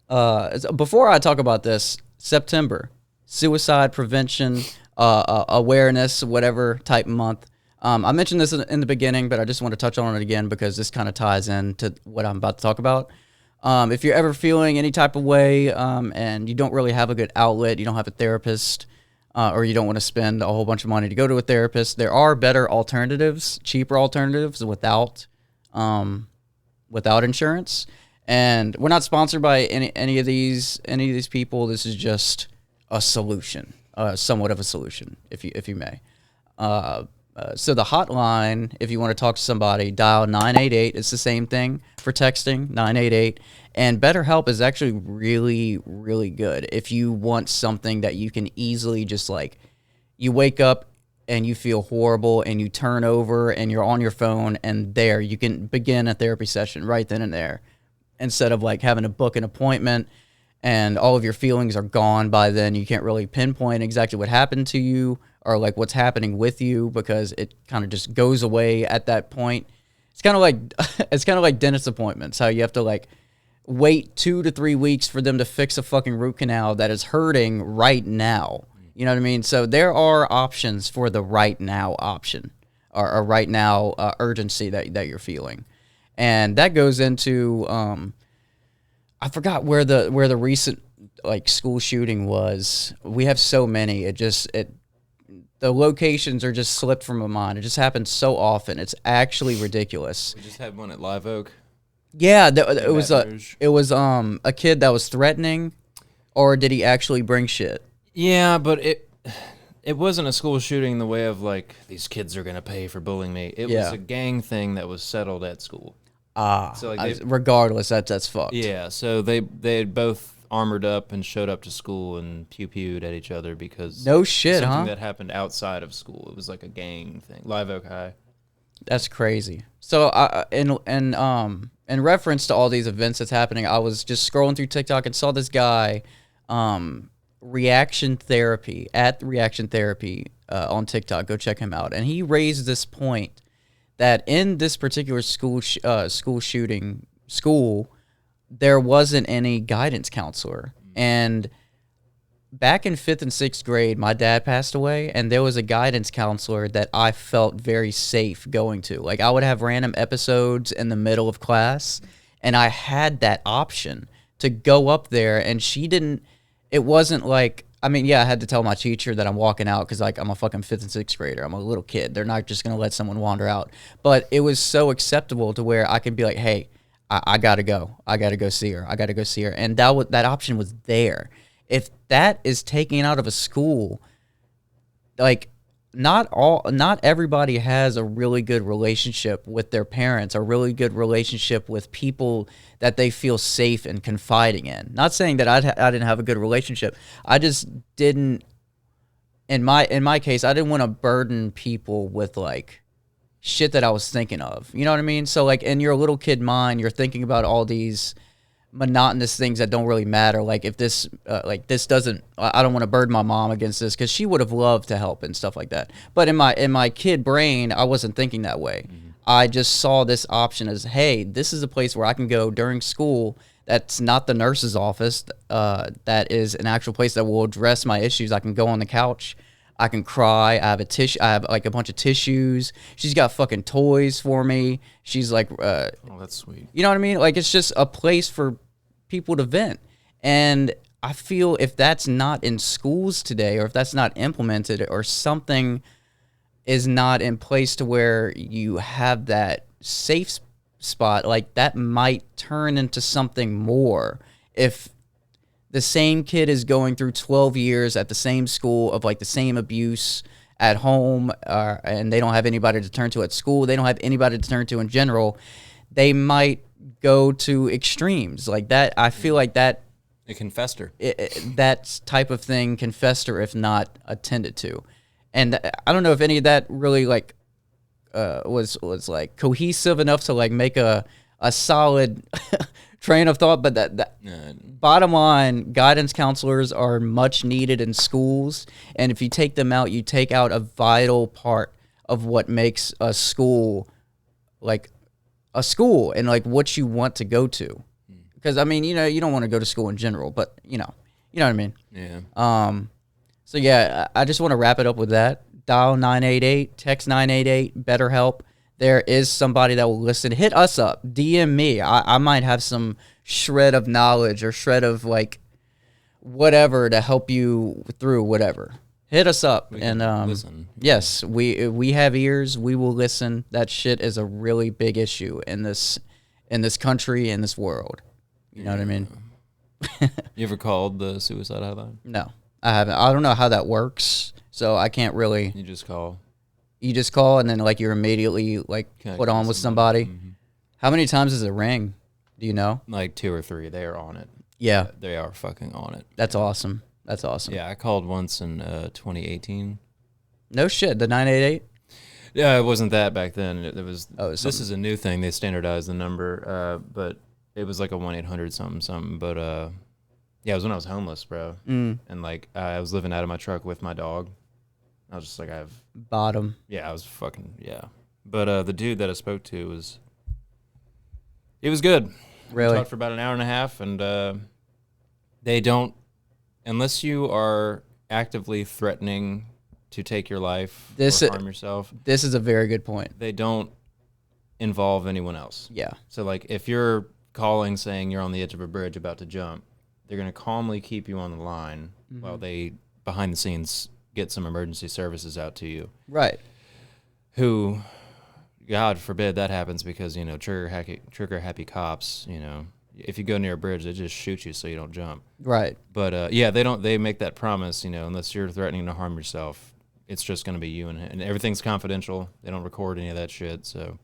Before I talk about this, September, suicide prevention, awareness, whatever type month. I mentioned this in the beginning, but I just want to touch on it again because this kind of ties into what I'm about to talk about. If you're ever feeling any type of way and you don't really have a good outlet, you don't have a therapist, or you don't want to spend a whole bunch of money to go to a therapist, there are better alternatives, cheaper alternatives without insurance. And we're not sponsored by any of these people. This is just a solution, somewhat of a solution, if you may. So the hotline, if you want to talk to somebody, dial 988. It's the same thing for texting, 988. And BetterHelp is actually really, really good. If you want something that you can easily just like, you wake up and you feel horrible and you turn over and you're on your phone and there, you can begin a therapy session right then and there. Instead of like having to book an appointment and all of your feelings are gone by then, you can't really pinpoint exactly what happened to you or like what's happening with you because it kind of just goes away at that point. It's kind of like dentist appointments, how you have to like wait 2 to 3 weeks for them to fix a fucking root canal that is hurting right now. You know what I mean? So there are options for the right now option or right now urgency that you're feeling. And that goes into I forgot where the recent like school shooting was. We have so many. The locations are just slipped from my mind. It just happens so often. It's actually ridiculous. We just had one at Live Oak. Yeah, it was a kid that was threatening, or did he actually bring shit? Yeah, but it wasn't a school shooting in the way of like these kids are gonna pay for bullying me. It was a gang thing that was settled at school. So like regardless, that's fucked. Yeah, so they had both armored up and showed up to school and pew-pewed at each other because no shit, something that happened outside of school. It was like a gang thing. Live Oak High. That's crazy. So in reference to all these events that's happening, I was just scrolling through TikTok and saw this guy, Reaction Therapy on TikTok. Go check him out. And he raised this point that in this particular school, there wasn't any guidance counselor. And back in 5th and 6th grade, my dad passed away, and there was a guidance counselor that I felt very safe going to. Like, I would have random episodes in the middle of class, and I had that option to go up there, and it wasn't like, I mean, yeah, I had to tell my teacher that I'm walking out because, like, I'm a fucking 5th and 6th grader. I'm a little kid. They're not just going to let someone wander out. But it was so acceptable to where I could be like, hey, I got to go. I got to go see her. And that option was there. If that is taken out of a school, like, not everybody has a really good relationship with their parents, a really good relationship with people that they feel safe and confiding in. Not saying that I didn't have a good relationship. I just didn't, in my case, I didn't want to burden people with like shit that I was thinking of. You know what I mean? So like in your little kid mind, you're thinking about all these monotonous things that don't really matter. Like if this doesn't, I don't want to burden my mom against this because she would have loved to help and stuff like that. But in my kid brain, I wasn't thinking that way. Mm-hmm. I just saw this option as, hey, this is a place where I can go during school. That's not the nurse's office. That is an actual place that will address my issues. I can go on the couch. I can cry. I have like a bunch of tissues. She's got fucking toys for me. She's like, oh, that's sweet. You know what I mean? Like, it's just a place for people to vent. And I feel if that's not in schools today, or if that's not implemented, or something is not in place to where you have that safe spot, like that might turn into something more. If the same kid is going through 12 years at the same school of like the same abuse at home, and they don't have anybody to turn to at school, they don't have anybody to turn to in general, they might go to extremes like that. I feel like that it can fester. That type of thing can fester if not attended to. And I don't know if any of that really like was like cohesive enough to like make a solid train of thought, but that bottom line, guidance counselors are much needed in schools, and if you take them out, you take out a vital part of what makes a school like a school and like what you want to go to. Because, I mean, you don't want to go to school in general, but, you know what I mean? Yeah. So, yeah, I just want to wrap it up with that. Dial 988, text 988, BetterHelp. There is somebody that will listen. Hit us up. DM me. I might have some shred of knowledge or shred of, like, whatever to help you through whatever. Hit us up. And listen. Yes, we have ears. We will listen. That shit is a really big issue in this country, in this world. You know what I mean? You ever called the suicide hotline? No, I haven't. I don't know how that works, so I can't really. You just call. You just call, and then like you're immediately like put on with somebody. Mm-hmm. How many times does it ring? Do you know? Like 2 or 3. They are on it. Yeah, they are fucking on it. That's awesome. That's awesome. Yeah, I called once in 2018. No shit. The 988. Yeah, it wasn't that back then. It was. Oh, this is a new thing. They standardized the number, but it was like a 1-800 something. But yeah, it was when I was homeless, bro. And like I was living out of my truck with my dog. I was just like, bottom. Yeah, I was fucking But the dude that I spoke to was good. Really? We talked for about an hour and a half, and they don't, unless you are actively threatening to take your life or harm yourself. This is a very good point. They don't involve anyone else. Yeah. So like if you're calling saying you're on the edge of a bridge about to jump, they're going to calmly keep you on the line while they behind the scenes get some emergency services out to you. Right. Who, God forbid that happens, because trigger happy cops. If you go near a bridge, they just shoot you so you don't jump. Right. But yeah, they make that promise. Unless you're threatening to harm yourself, it's just going to be you and everything's confidential. They don't record any of that shit. So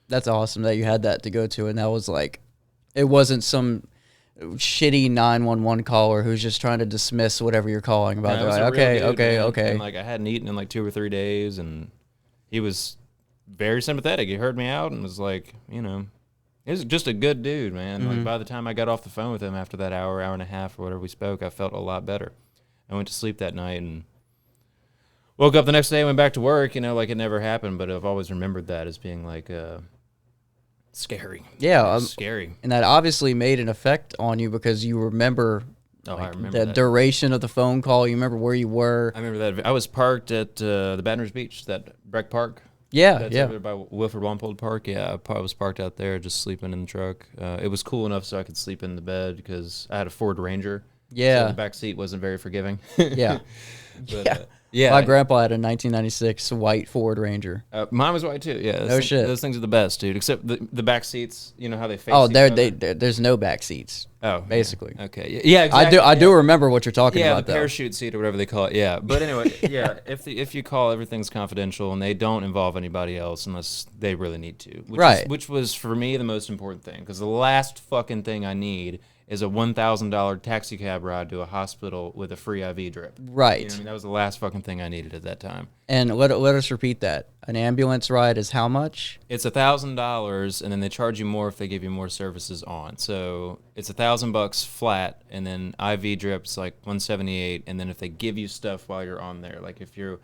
that's awesome that you had that to go to, and that was like, it wasn't some shitty 911 caller who's just trying to dismiss whatever you're calling about. They're like, okay. And like I hadn't eaten in like 2 or 3 days, and he was very sympathetic. He heard me out and was like, he was just a good dude, man. Like by the time I got off the phone with him after that hour and a half or whatever we spoke, I felt a lot better. I went to sleep that night and woke up the next day, went back to work, like it never happened. But I've always remembered that as being like scary. Yeah, scary. And that obviously made an effect on you because you remember, I remember the duration of the phone call. You remember where you were. I remember that. I was parked at the Baton Rouge Beach, that Breck Park. Yeah, That's over by Wilford Wampold Park. Yeah, I was parked out there just sleeping in the truck. It was cool enough so I could sleep in the bed because I had a Ford Ranger. Yeah. So the back seat wasn't very forgiving. Yeah. But, yeah. My grandpa had a 1996 white Ford Ranger. Mine was white too. Yeah. No shit. Those things are the best, dude. Except the back seats. You know how they face. Oh, there's no back seats. Oh, basically. Yeah. Okay. Yeah. Exactly. I do remember what you're talking about. Yeah, the parachute seat or whatever they call it. Yeah. But anyway, yeah. If you call, everything's confidential and they don't involve anybody else unless they really need to. Which was for me the most important thing, because the last fucking thing I need is a $1,000 taxi cab ride to a hospital with a free IV drip. Right. That was the last fucking thing I needed at that time. And let us repeat that. An ambulance ride is how much? It's $1,000, and then they charge you more if they give you more services on. So it's $1,000 flat, and then IV drips like $178, and then if they give you stuff while you're on there, like if you're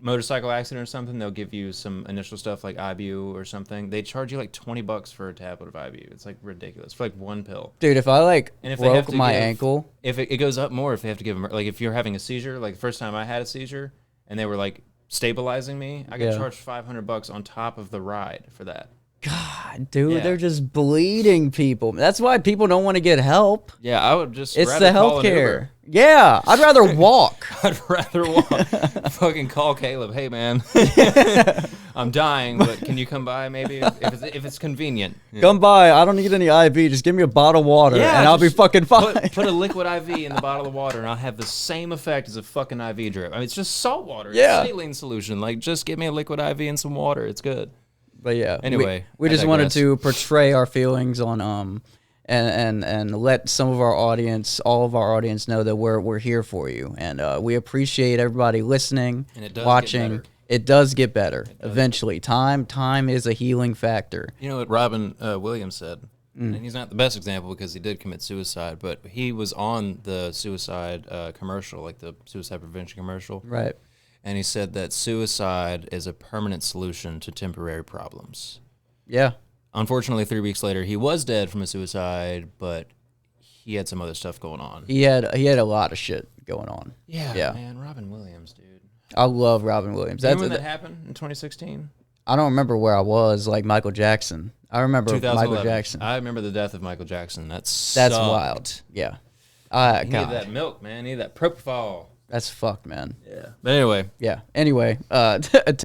motorcycle accident or something, they'll give you some initial stuff like Ibu or something. They charge you like $20 for a tablet of Ibu. It's like ridiculous for like one pill. Dude, if I broke my ankle, if it goes up more, if they have to give them, like if you're having a seizure, like the first time I had a seizure and they were like stabilizing me, I got charged $500 on top of the ride for that. God, dude, they're just bleeding people. That's why people don't want to get help. Yeah, I would just. It's the healthcare. Yeah, I'd rather walk. I'd rather walk. Fucking call Caleb. Hey, man, I'm dying, but can you come by maybe if it's convenient? Yeah. Come by. I don't need any IV. Just give me a bottle of water, and I'll be fucking fine. Put a liquid IV in the bottle of water, and I'll have the same effect as a fucking IV drip. I mean, it's just salt water. Yeah, it's saline solution. Like, just give me a liquid IV and some water. It's good. But yeah, anyway, we just wanted to portray our feelings on and let some of our audience, all of our audience, know that we're here for you, and we appreciate everybody listening, and watching. It does get better eventually. Time is a healing factor. You know what Robin Williams said, and he's not the best example because he did commit suicide, but he was on the suicide commercial, like the suicide prevention commercial, right? And he said that suicide is a permanent solution to temporary problems. Yeah. Unfortunately, 3 weeks later, he was dead from a suicide, but he had some other stuff going on. He had a lot of shit going on. Yeah. Man, Robin Williams, dude. I love Robin Williams. Remember when that happened in 2016? I don't remember where I was, like Michael Jackson. I remember Michael Jackson. I remember the death of Michael Jackson. That's wild. Yeah. He needed that milk, man. He needed that propofol. That's fucked, man. Yeah. But anyway. Yeah. Anyway,